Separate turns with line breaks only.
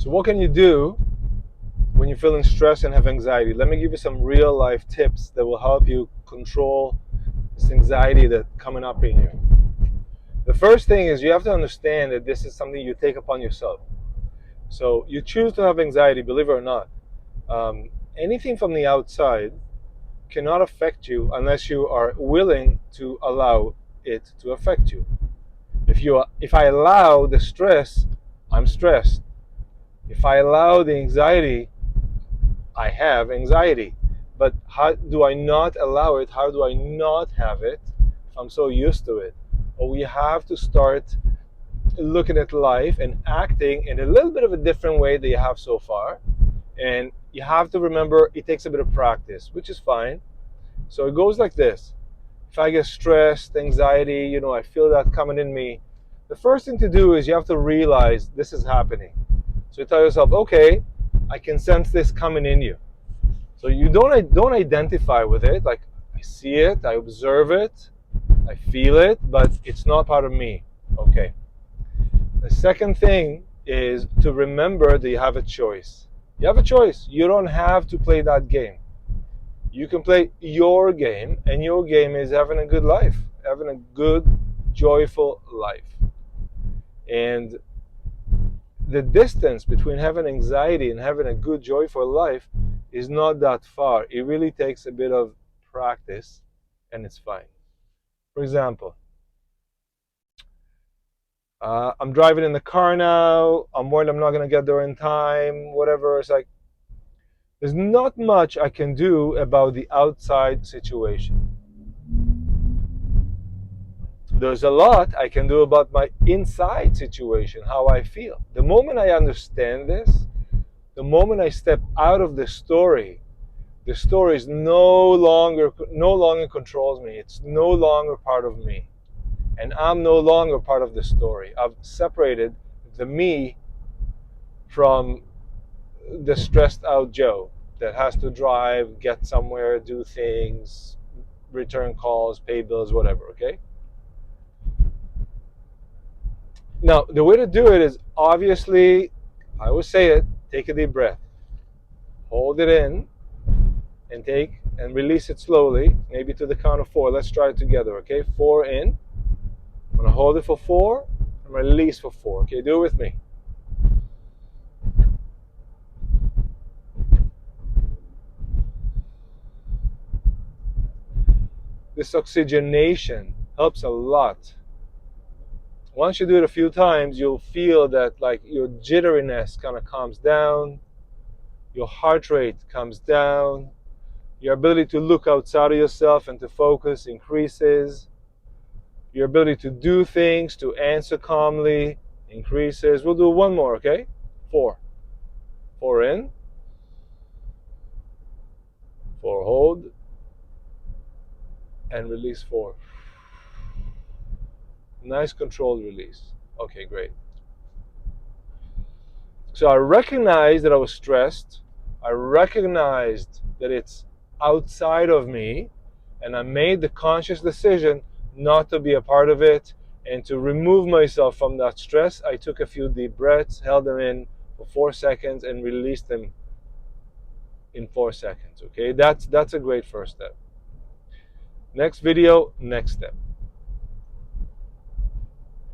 So what can you do when you're feeling stressed and have anxiety? Let me give you some real life tips that will help you control this anxiety that's coming up in you. The first thing is you have to understand that this is something you take upon yourself. So you choose to have anxiety, believe it or not. Anything from the outside cannot affect you unless you are willing to allow it to affect you. If I allow the stress, I'm stressed. If I allow the anxiety, I have anxiety. But how do I not allow it? How do I not have it if I'm so used to it? Well, we have to start looking at life and acting in a little bit of a different way than you have so far. And you have to remember it takes a bit of practice, which is fine. So it goes like this. If I get stressed, anxiety, I feel that coming in me, the first thing to do is you have to realize this is happening. So you tell yourself, okay, I can sense this coming in you. So you don't identify with it. Like, I see it, I observe it, I feel it, but it's not part of me. Okay. The second thing is to remember that you have a choice. You have a choice. You don't have to play that game. You can play your game, and your game is having a good life, having a good, joyful life. And the distance between having anxiety and having a good, joyful life is not that far. It really takes a bit of practice, and it's fine. For example, I'm driving in the car now. I'm worried I'm not going to get there in time, whatever. It's like, there's not much I can do about the outside situation. There's a lot I can do about my inside situation, how I feel. The moment I understand this, the moment I step out of the story is no longer controls me. It's no longer part of me. And I'm no longer part of the story. I've separated the me from the stressed out Joe that has to drive, get somewhere, do things, return calls, pay bills, whatever, okay? Now, the way to do it is obviously, I always say it, take a deep breath. Hold it in and release it slowly, maybe to the count of 4. Let's try it together, okay? 4 in. I'm going to hold it for 4 and release for 4. Okay, do it with me. This oxygenation helps a lot. Once you do it a few times, you'll feel that like your jitteriness kind of calms down, your heart rate comes down, your ability to look outside of yourself and to focus increases, your ability to do things, to answer calmly increases. We'll do one more, okay? 4. 4 in, 4 hold, and release 4. Nice controlled release. Okay, great. So I recognized that I was stressed. I recognized that it's outside of me, and I made the conscious decision not to be a part of it and to remove myself from that stress. I took a few deep breaths, held them in for 4 seconds, and released them in 4 seconds. Okay, that's a great first step. Next video, next step.